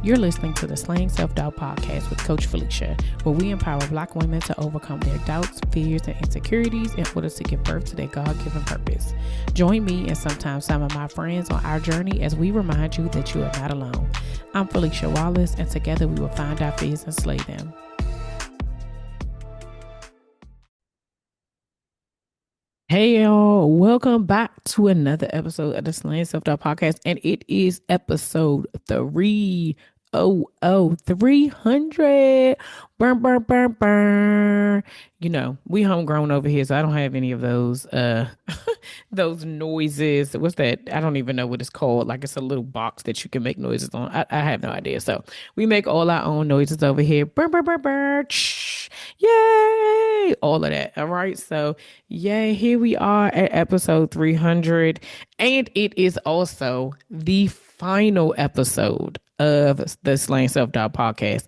You're listening to the Slaying Self-Doubt podcast with Coach Felicia, where we empower Black women to overcome their doubts, fears, and insecurities in order to give birth to their God-given purpose. Join me and sometimes some of my friends on our journey as we remind you that you are not alone. I'm Felicia Wallace, and together we will find our fears and slay them. Hey y'all, welcome back to another episode of the Slaying Self-Doubt podcast, and it is episode 300. Burn, burn, burn, burn. You know, we homegrown over here, so I don't have any of those those noises. What's that? I don't even know what it's called. Like, it's a little box that you can make noises on. I have no idea. So we make all our own noises over here. Burn, burn, burn, burn. Shh. Yay! All of that. All right. So yay, here we are at episode 300. And it is also the final episode of the Slaying Self-Doubt podcast.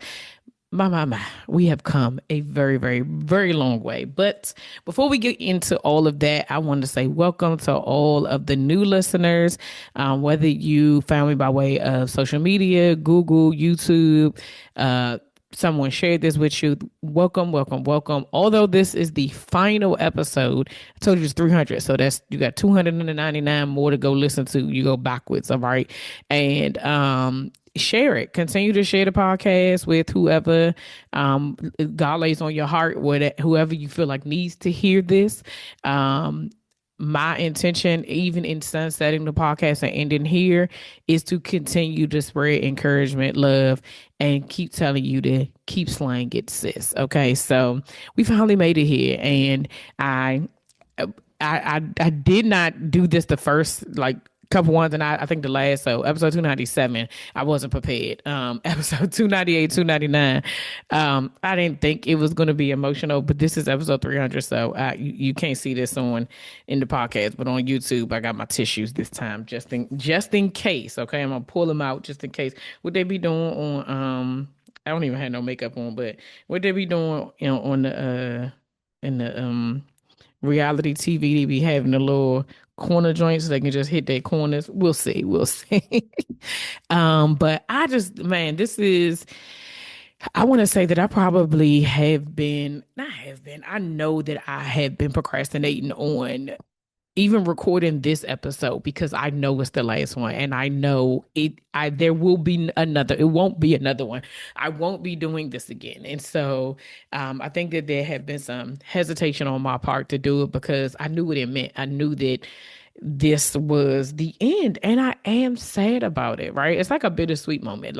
My, we have come a very, very, very long way. But before we get into all of that, I want to say welcome to all of the new listeners, whether you found me by way of social media, Google, YouTube, someone shared this with you. Welcome, welcome, welcome. Although this is the final episode, I told you it's 300. So you got 299 more to go listen to. You go backwards. All right. And, share it. Continue to share the podcast with whoever God lays on your heart, whoever you feel like needs to hear this. My intention, even in sunsetting the podcast and ending here, is to continue to spread encouragement, love, and keep telling you to keep slaying it, sis. Okay, so we finally made it here, and I did not do this the first couple ones, and I think the last, so episode 297, I wasn't prepared. Episode 298, 299, I didn't think it was going to be emotional, but this is episode 300, so you can't see this in the podcast, but on YouTube, I got my tissues this time, just in case. Okay, I'm gonna pull them out just in case. What they be doing on I don't even have no makeup on, but what they be doing, on the in the reality TV, they be having a little corner joints so they can just hit their corners. We'll see. But I want to say that I probably I know that I have been procrastinating on even recording this episode because I know it's the last one, and I know there will be another. It won't be another one. I won't be doing this again. And so I think that there have been some hesitation on my part to do it because I knew what it meant. I knew that this was the end, and I am sad about it, right? It's like a bittersweet moment.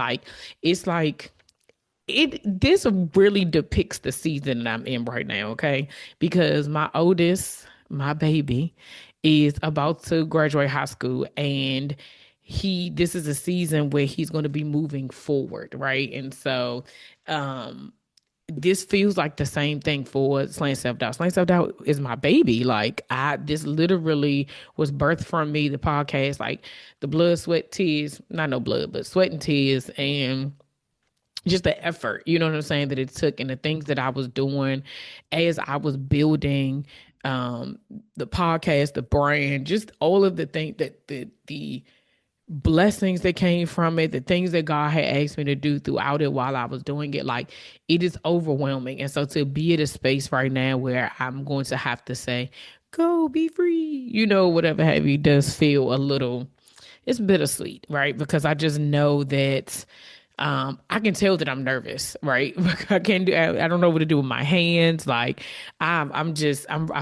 This really depicts the season that I'm in right now, okay? Because my oldest, my baby, is about to graduate high school, and this is a season where he's going to be moving forward, right? And so this feels like the same thing for Slaying Self-Doubt. Slaying Self-Doubt is my baby. This literally was birthed from me, the podcast, like the blood, sweat, tears, not no blood, but sweat and tears, and just the effort, you know what I'm saying, that it took, and the things that I was doing as I was building the podcast, the brand, just all of the things that the blessings that came from it, the things that God had asked me to do throughout it while I was doing it, it is overwhelming. And so to be at a space right now where I'm going to have to say, go be free, whatever have you, does feel it's bittersweet, right? Because I just know that I can tell that I'm nervous, right? I don't know what to do with my hands. I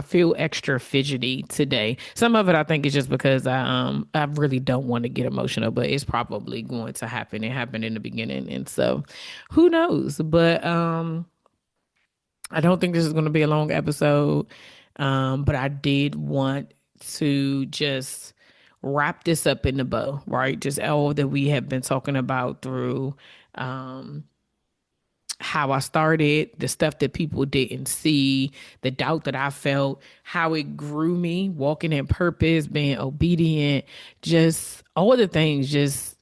feel extra fidgety today. Some of it I think is just because I really don't want to get emotional, but it's probably going to happen. It happened in the beginning. And so who knows? But I don't think this is going to be a long episode. But I did want to just wrap this up in the bow, right? Just all that we have been talking about through how I started, the stuff that people didn't see, the doubt that I felt, how it grew me, walking in purpose, being obedient, just all the things. Just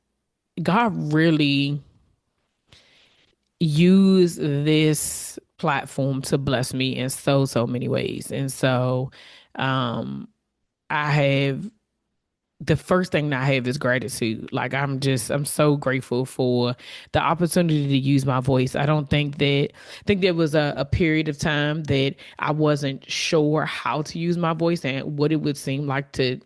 God really used this platform to bless me in so many ways. And so I have the first thing that I have is gratitude. Like I'm so grateful for the opportunity to use my voice. I don't think that I think there was a period of time that I wasn't sure how to use my voice and what it would seem like to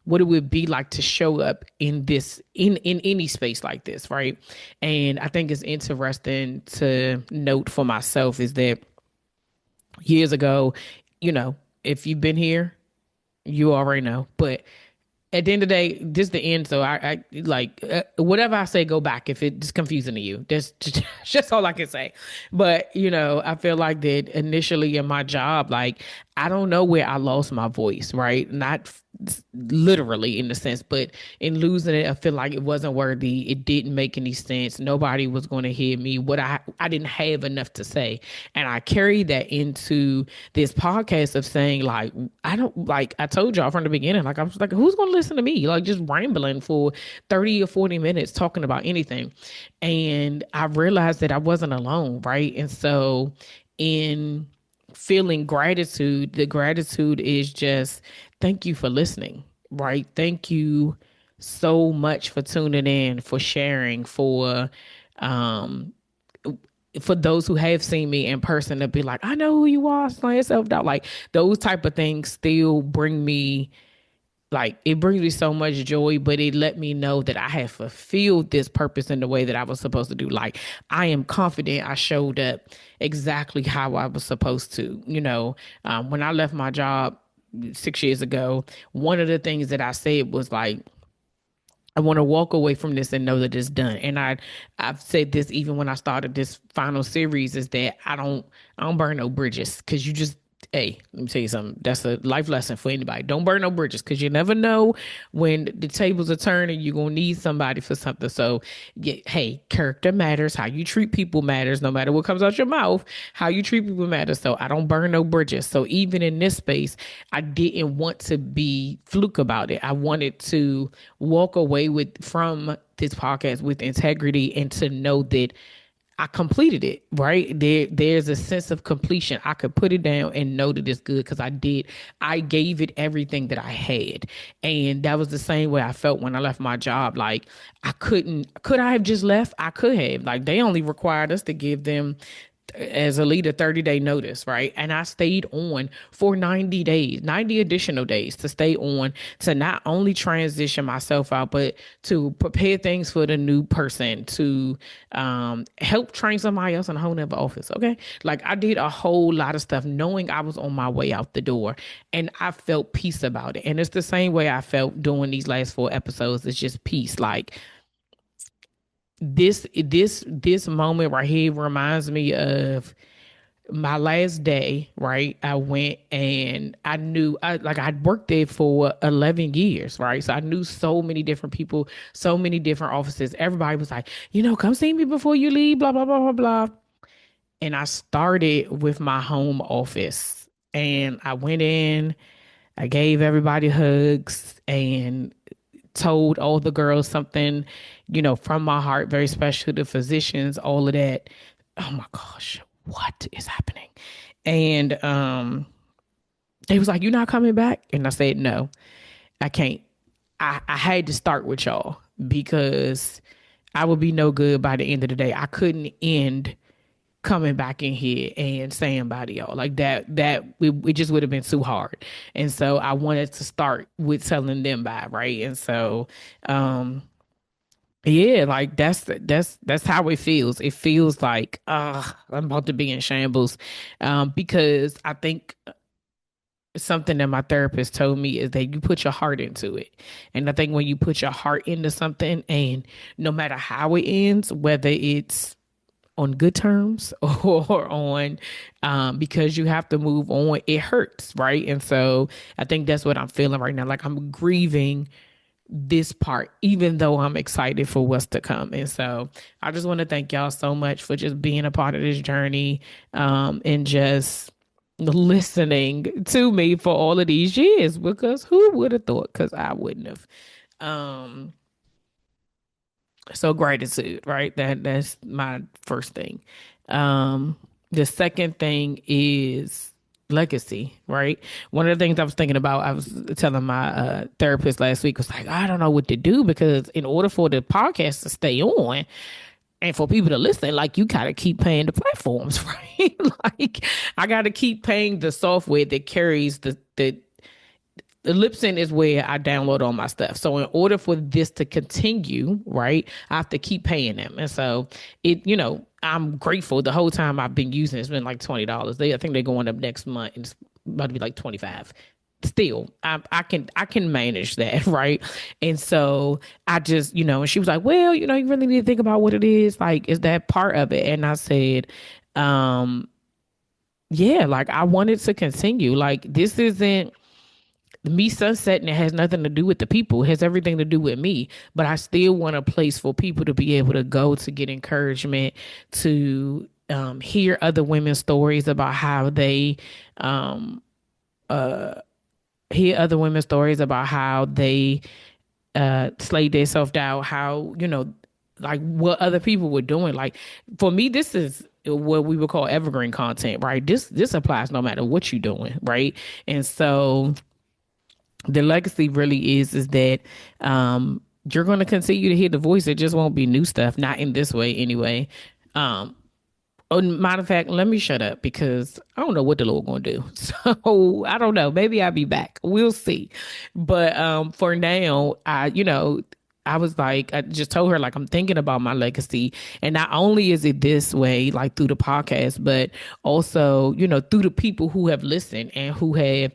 what it would be like to show up in this in any space like this, right? And I think it's interesting to note for myself is that years ago, you know, if you've been here, you already know. But at the end of the day, this is the end. So I like whatever I say, go back if it's confusing to you. That's just all I can say. But I feel like that initially in my job, like I don't know where I lost my voice, right? Not literally in the sense, but in losing it, I feel like it wasn't worthy. It didn't make any sense. Nobody was going to hear me. What I didn't have enough to say, and I carried that into this podcast of saying like I don't like I told y'all from the beginning, like I was like, who's going to listen to me? Like just rambling for 30 or 40 minutes talking about anything, and I realized that I wasn't alone, right? And so in feeling gratitude, the gratitude is just thank you for listening, right? Thank you so much for tuning in, for sharing, um for those who have seen me in person to be like, I know who you are, slow yourself down. Like those type of things still bring me like it brings me so much joy, but it let me know that I have fulfilled this purpose in the way that I was supposed to do. Like I am confident I showed up exactly how I was supposed to. When I left my job 6 years ago, one of the things that I said was like, I want to walk away from this and know that it's done. And I've said this even when I started this final series is that I don't burn no bridges because you just hey, let me tell you something. That's a life lesson for anybody. Don't burn no bridges because you never know when the tables are turning. You're gonna need somebody for something. So, yeah, hey, character matters. How you treat people matters. No matter what comes out your mouth, how you treat people matters. So I don't burn no bridges. So even in this space, I didn't want to be fluke about it. I wanted to walk away with from this podcast with integrity and to know that I completed it, right? There's a sense of completion. I could put it down and know that it's good because I did. I gave it everything that I had. And that was the same way I felt when I left my job. Like could I have just left? I could have. Like they only required us to give them as a leader 30-day notice, right? And I stayed on for 90 days, 90 additional days to stay on to not only transition myself out, but to prepare things for the new person, to help train somebody else in a whole nother office. Okay. Like I did a whole lot of stuff knowing I was on my way out the door and I felt peace about it. And it's the same way I felt doing these last 4 episodes. It's just peace. Like this moment right here reminds me of my last day, right? I went and I knew I'd worked there for 11 years, right? So I knew so many different people, so many different offices. Everybody was like, come see me before you leave, blah, blah, blah, blah, blah. And I started with my home office and I went in, I gave everybody hugs and told all the girls something, from my heart, very special to physicians, all of that. Oh my gosh, what is happening? And they was like, "You're not coming back?" And I said, "No, I can't. I had to start with y'all because I would be no good by the end of the day. I couldn't end coming back in here and saying bye to y'all like that. It just would have been too hard. And so I wanted to start with telling them bye, right? And so, yeah, like that's how it feels. It feels like I'm about to be in shambles, because I think something that my therapist told me is that you put your heart into it. And I think when you put your heart into something, and no matter how it ends, whether it's on good terms or on because you have to move on, it hurts, right? And so I think that's what I'm feeling right now. Like I'm grieving this part, even though I'm excited for what's to come. And so I just want to thank y'all so much for just being a part of this journey, and just listening to me for all of these years, because who would have thought? Because I wouldn't have. Um, so gratitude, right? That's my first thing. The second thing is legacy, right? One of the things I was thinking about, I was telling my therapist last week, was like, I don't know what to do because in order for the podcast to stay on and for people to listen, like you gotta keep paying the platforms, right? Like I gotta keep paying the software that carries the Libsyn is where I download all my stuff. So in order for this to continue, right, I have to keep paying them. And so I'm grateful. The whole time I've been using it's been like $20. I think they're going up next month and it's about to be like 25. Still, I can manage that, right? And so I just, and she was like, well, you really need to think about what it is. Like, is that part of it? And I said, um, yeah, like I wanted to continue. Like this isn't me sunsetting. It has nothing to do with the people. It has everything to do with me. But I still want a place for people to be able to go to get encouragement, to hear other women's stories about how they hear other women's stories about how they slayed their self doubt, how like what other people were doing. Like for me, this is what we would call evergreen content, right? This applies no matter what you're doing, right? And so the legacy really is that you're going to continue to hear the voice. It just won't be new stuff, not in this way anyway. Um, Oh, matter of fact, let me shut up because I don't know what the Lord gonna do. So I don't know. Maybe I'll be back. We'll see. But for now, I was like, I just told her like I'm thinking about my legacy, and not only is it this way, like through the podcast, but also through the people who have listened and who have,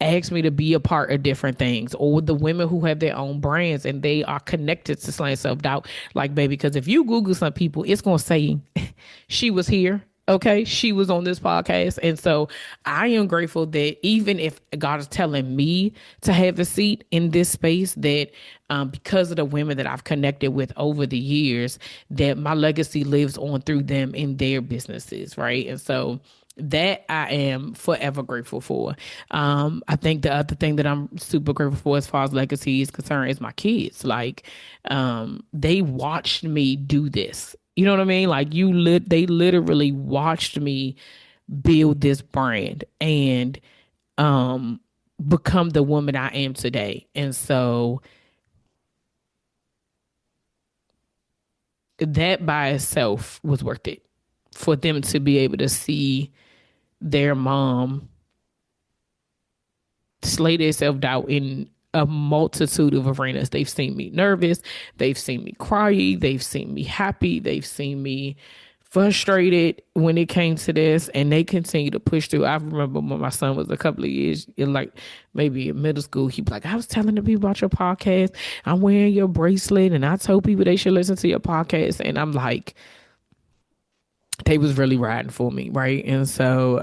asked me to be a part of different things, or the women who have their own brands and they are connected to slaying self-doubt. Like baby, because if you Google some people, it's gonna say she was here. Okay, she was on this podcast. And so I am grateful that even if God is telling me to have a seat in this space, that because of the women that I've connected with over the years, that my legacy lives on through them in their businesses, right? And so that I am forever grateful for. I think the other thing that I'm super grateful for as far as legacy is concerned is my kids. Like, they watched me do this. You know what I mean? Like they literally watched me build this brand and um become the woman I am today. And so that by itself was worth it for them to be able to see their mom slay their self doubt in a multitude of arenas. They've seen me nervous, they've seen me cry, they've seen me happy, they've seen me frustrated when it came to this, and they continue to push through. I remember when my son was a couple of years, like maybe in middle school, he was like, I was telling the people about your podcast. I'm wearing your bracelet, and I told people they should listen to your podcast. And I'm like, they was really riding for me, right? And so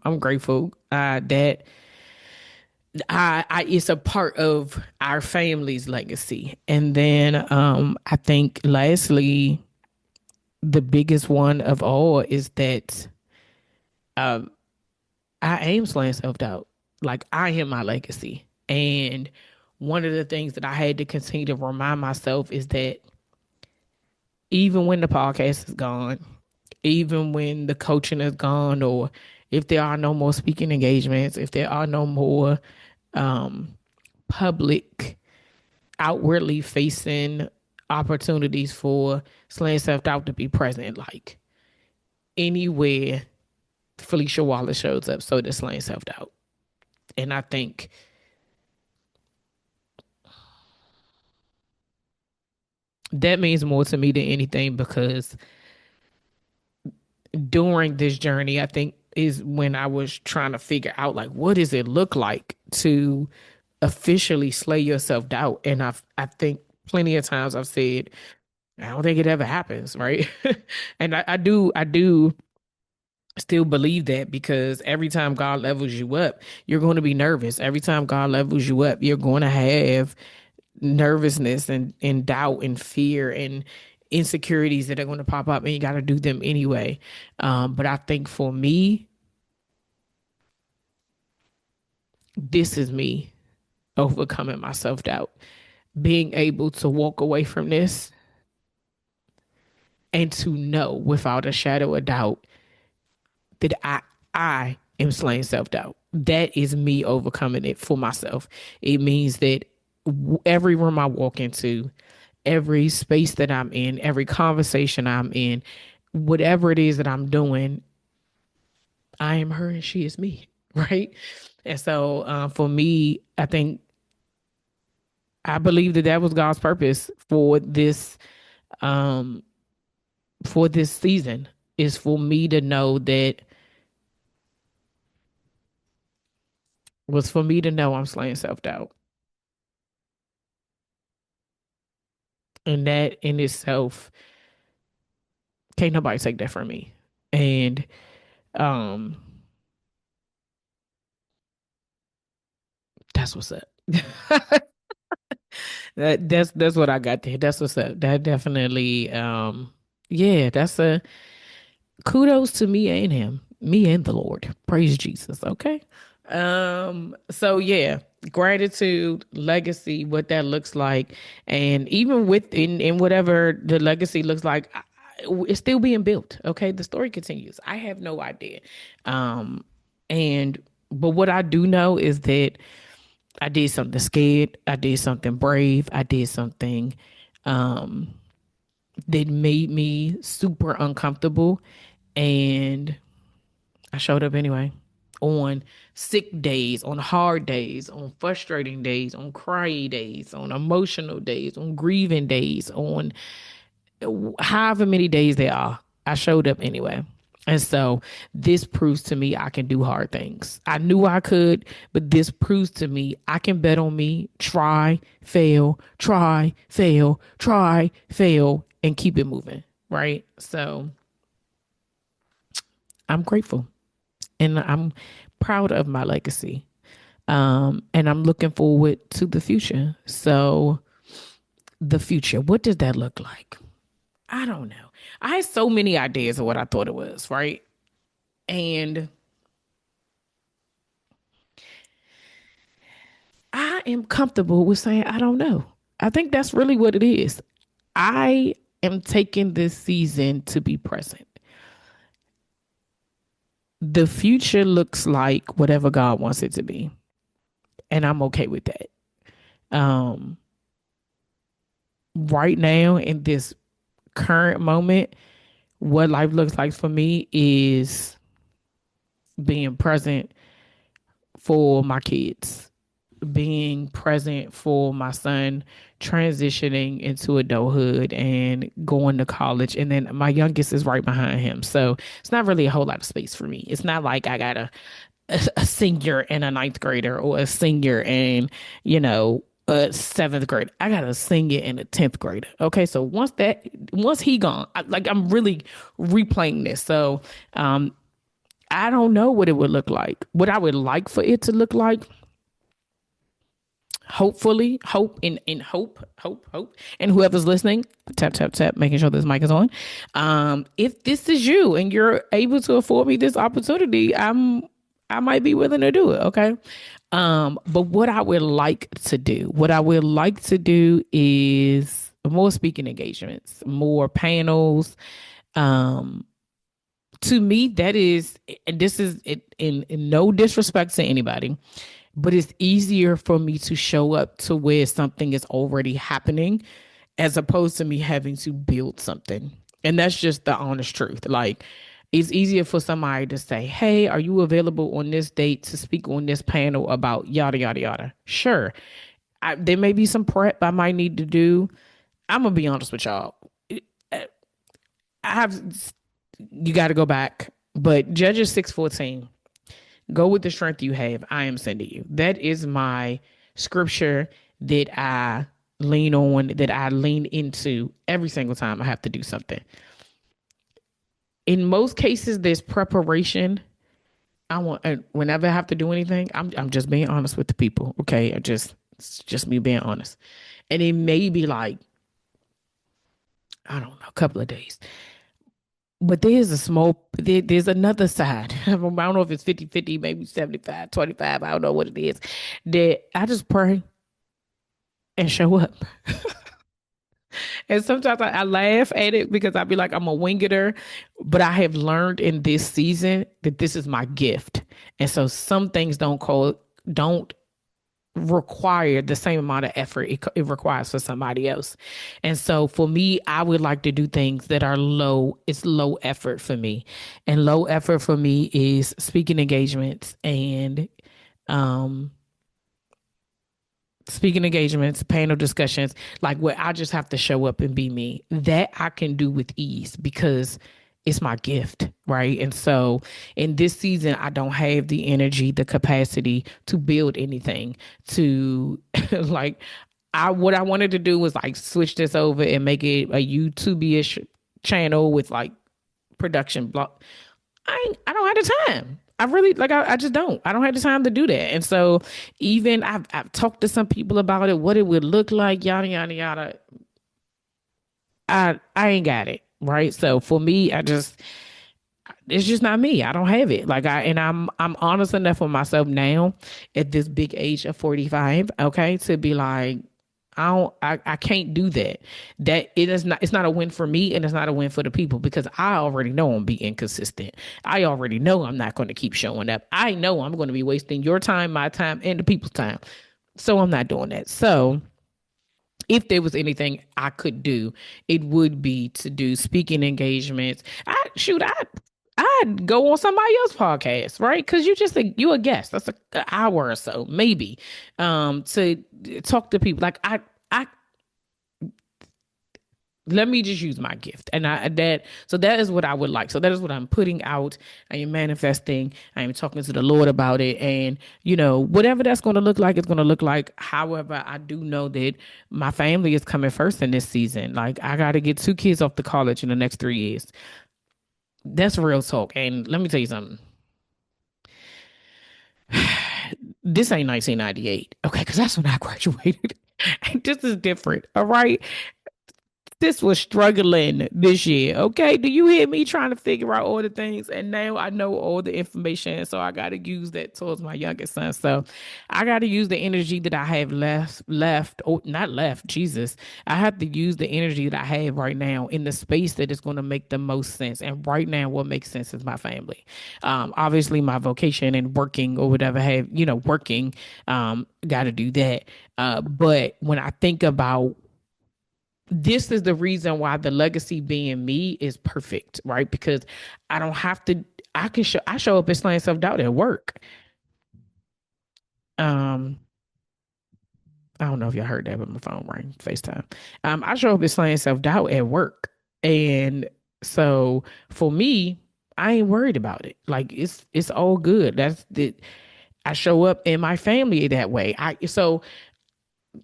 I'm grateful that I it's a part of our family's legacy. And then I think lastly, the biggest one of all is that I am slaying self doubt. Like I am my legacy. And one of the things that I had to continue to remind myself is that even when the podcast is gone, even when the coaching is gone, or if there are no more speaking engagements, if there are no more public, outwardly facing opportunities for slaying self doubt to be present, like anywhere Felicia Wallace shows up, so does slaying self doubt. And I think that means more to me than anything because during this journey, I think is when I was trying to figure out like what does it look like to officially slay your self doubt. And I think plenty of times I've said, I don't think it ever happens, right? And I do still believe that because every time God levels you up, you're going to be nervous. Every time God levels you up, you're going to have nervousness and doubt and fear and insecurities that are going to pop up, and you got to do them anyway. But I think for me, this is me overcoming my self doubt, being able to walk away from this and to know without a shadow of doubt that I am slaying self doubt. That is me overcoming it for myself. It means that every room I walk into, every space that I'm in, every conversation I'm in, whatever it is that I'm doing, I am her and she is me, right? And so for me, I believe that that was God's purpose um, for this season is for me to know that was for me to know I'm slaying self doubt, and that in itself can't nobody take that from me. And um, that's what's up. That's what I got there. That's what's up. That definitely yeah, that's a kudos to me and him. Me and the Lord. Praise Jesus. Okay. So yeah, gratitude, legacy, what that looks like, and even in whatever the legacy looks like, it's still being built. Okay. The story continues. I have no idea. Um and but what I do know is that I did something scared. I did something brave. I did something um, that made me super uncomfortable. And I showed up anyway on sick days, on hard days, on frustrating days, on crying days, on emotional days, on grieving days, on however many days there are, I showed up anyway. And so this proves to me I can do hard things. I knew I could, but this proves to me I can bet on me, try, fail, try, fail, try, fail, and keep it moving. Right. So I'm grateful and I'm proud of my legacy. And I'm looking forward to the future. So, the future, what does that look like? I don't know. I had so many ideas of what I thought it was, right? And I am comfortable with saying, I don't know. I think that's really what it is. I am taking this season to be present. The future looks like whatever God wants it to be. And I'm okay with that. Um, right now, in this current moment, what life looks like for me is being present for my kids, being present for my son transitioning into adulthood and going to college. And then my youngest is right behind him. So it's not really a whole lot of space for me. It's not like I got a senior and a ninth grader or a senior and, a seventh grade. I got a senior and a 10th grader. Okay. So once he gone, I'm really replaying this. So, I don't know what it would look like. What I would like for it to look like, hopefully, hope, and whoever's listening, tap, tap, tap, making sure this mic is on. If this is you and you're able to afford me this opportunity, I might be willing to do it. Okay. But what I would like to do is more speaking engagements, more panels. Um, to me, that is, and this is in no disrespect to anybody, but it's easier for me to show up to where something is already happening as opposed to me having to build something. And that's just the honest truth. Like, it's easier for somebody to say, hey, are you available on this date to speak on this panel about yada, yada, yada? Sure. There may be some prep I might need to do. I'm going to be honest with y'all. I have, you got to go back. But Judges 6:14, go with the strength you have. I am sending you. That is my scripture that I lean on, that I lean into every single time I have to do something. In most cases, there's preparation. Whenever I have to do anything, I'm just being honest with the people. Okay. It's just me being honest. And it may be like, I don't know, a couple of days. But there's another side. I don't know if it's 50-50, maybe 75-25. I don't know what it is. That I just pray and show up. And sometimes I laugh at it because I'd be like, I'm a wing it, but I have learned in this season that this is my gift. And so some things don't require the same amount of effort it requires for somebody else. And so for me, I would like to do things that are it's low effort for me. And low effort for me is speaking engagements and um speaking engagements, panel discussions, like where I just have to show up and be me. That I can do with ease because it's my gift, right? And so in this season, I don't have the energy, the capacity to build anything, to like what I wanted to do was like switch this over and make it a YouTube-ish channel with like production block. I don't have the time. I really I just don't. I don't have the time to do that. And so even I've talked to some people about it, what it would look like, yada yada yada. I ain't got it. Right. So for me, it's just not me. I don't have it. I'm honest enough with myself now at this big age of 45, okay, to be like, I can't do that. That it is not, it's not a win for me and it's not a win for the people because I already know I'm being inconsistent. I already know I'm not going to keep showing up. I know I'm going to be wasting your time, my time, and the people's time. So I'm not doing that. So if there was anything I could do, it would be to do speaking engagements. I'd go on somebody else's podcast, right? Because you a guest. That's an hour or so, maybe, to talk to people. I let me just use my gift, and that is what I would like. So that is what I'm putting out. I am manifesting. I am talking to the Lord about it, and whatever that's going to look like, it's going to look like. However, I do know that my family is coming first in this season. Like I got to get 2 kids off to college in the next 3 years. That's real talk. And let me tell you something. This ain't 1998, okay? Because that's when I graduated. This is different, all right? This was struggling this year. Okay. Do you hear me trying to figure out all the things? And now I know all the information. So I got to use that towards my youngest son. So I got to use the energy that I have or not left, Jesus. I have to use the energy that I have right now in the space that is going to make the most sense. And right now, what makes sense is my family. Obviously, my vocation and working or whatever working, got to do that. But when I think about this is the reason why the legacy being me is perfect, right? Because I don't have to. I show up as slaying self doubt at work. Um, I don't know if y'all heard that, but my phone rang. FaceTime. I show up as slaying self doubt at work, and so for me, I ain't worried about it. Like it's all good. That's the I show up in my family that way. So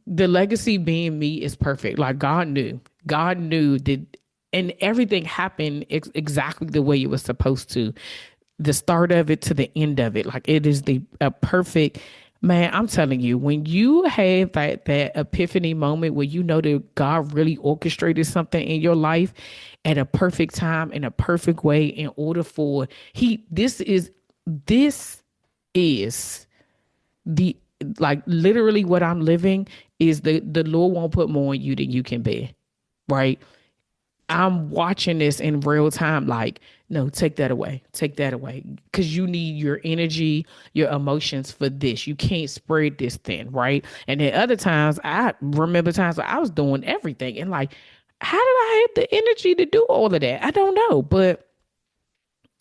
the legacy being me is perfect. Like God knew that, and everything happened exactly the way it was supposed to. The start of it to the end of it, like it is the a perfect. Man, I'm telling you, when you have that epiphany moment where you know that God really orchestrated something in your life at a perfect time in a perfect way in order for this is the like literally what I'm living is the Lord won't put more on you than you can bear, right? I'm watching this in real time. Like, no, take that away, because you need your energy, your emotions for this. You can't spread this thin, right? And then other times, I remember times where I was doing everything, and like, how did I have the energy to do all of that? I don't know, but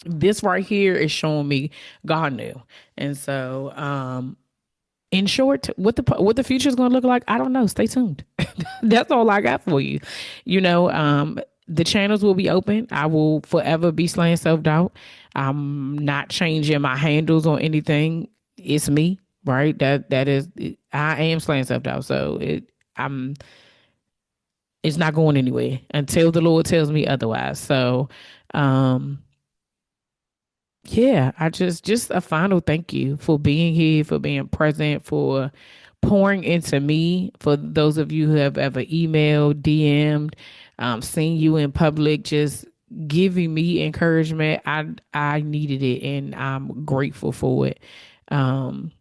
this right here is showing me God knew, and so in short, what the future is going to look like, I don't know. Stay tuned. That's all I got for you. The channels will be open. I will forever be slaying self doubt. I'm not changing my handles or anything. It's me, right? That is. I am slaying self doubt. So I'm. It's not going anywhere until the Lord tells me otherwise. So, um, yeah, I just a final thank you for being here, for being present, for pouring into me. For those of you who have ever emailed, DM'd, seen you in public, just giving me encouragement. I needed it, and I'm grateful for it. Um,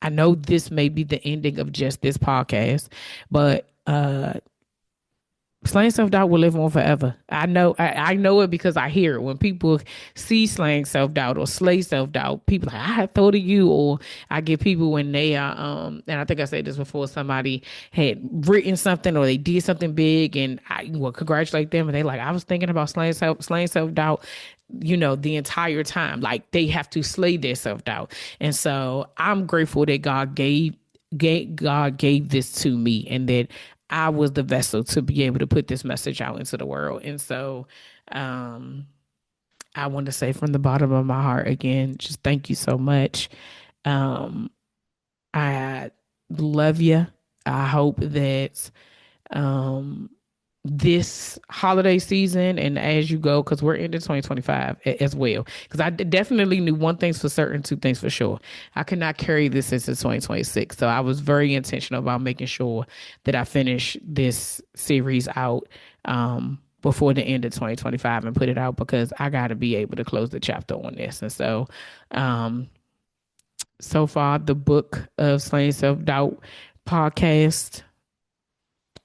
I know this may be the ending of just this podcast, but Slaying self-doubt will live on forever. I know it because I hear it. When people see slaying self-doubt or slay self-doubt, people are like, I had thought of you. Or I get people when they are and I think I said this before, somebody had written something or they did something big, and I will congratulate them, and they like, I was thinking about slaying self-doubt, the entire time. Like, they have to slay their self-doubt. And so I'm grateful that God gave this to me, and that I was the vessel to be able to put this message out into the world. And so I want to say from the bottom of my heart again, just thank you so much. Um, I love you. I hope that um, this holiday season and as you go, because we're into 2025 as well, because I definitely knew one thing's for certain, two things for sure. I could not carry this into 2026, so I was very intentional about making sure that I finish this series out before the end of 2025 and put it out, because I got to be able to close the chapter on this. And so so far the book of Slaying Self-Doubt podcast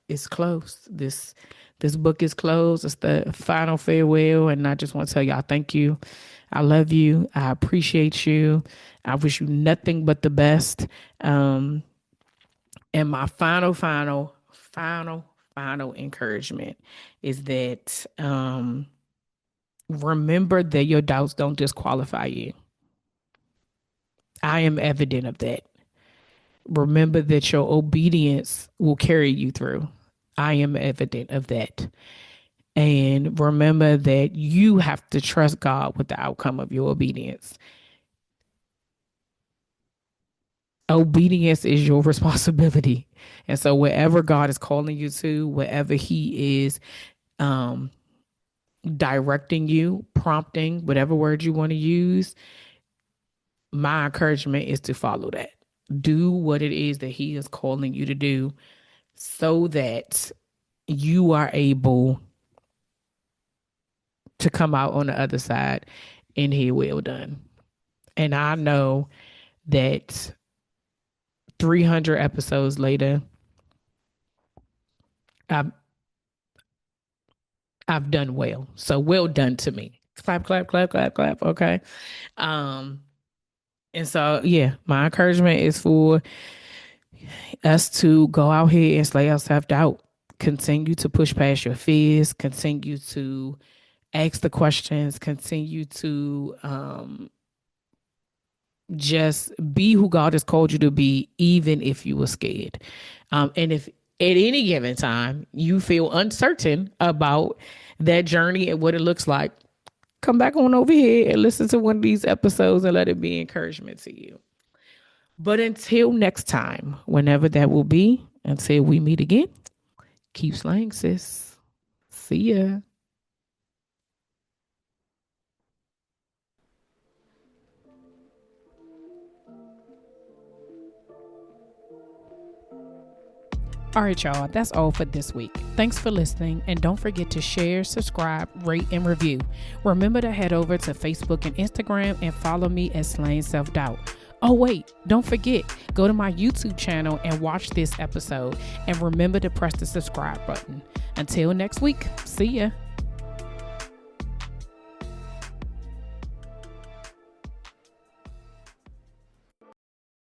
is closed. This book is closed. It's the final farewell, and I just want to tell y'all thank you. I love you. I appreciate you. I wish you nothing but the best. And my final encouragement is that remember that your doubts don't disqualify you. I am evident of that. Remember that your obedience will carry you through. I am evident of that. And remember that you have to trust God with the outcome of your obedience. Obedience is your responsibility. And so wherever God is calling you to, wherever He is directing you, prompting, whatever word you want to use, my encouragement is to follow that. Do what it is that He is calling you to do, so that you are able to come out on the other side and hear well done. And I know that 300 episodes later, I've done well. So well done to me. Clap, clap, clap, clap, clap. Okay. And so, yeah, my encouragement is for us to go out here and slay our self-doubt. Continue to push past your fears. Continue to ask the questions. Continue to just be who God has called you to be, even if you were scared. And if at any given time you feel uncertain about that journey and what it looks like, come back on over here and listen to one of these episodes and let it be encouragement to you. But until next time, whenever that will be, until we meet again, keep slaying, sis. See ya. All right, y'all, that's all for this week. Thanks for listening, and don't forget to share, subscribe, rate, and review. Remember to head over to Facebook and Instagram and follow me at Slaying Self-Doubt. Oh, wait, don't forget, go to my YouTube channel and watch this episode, and remember to press the subscribe button. Until next week, see ya.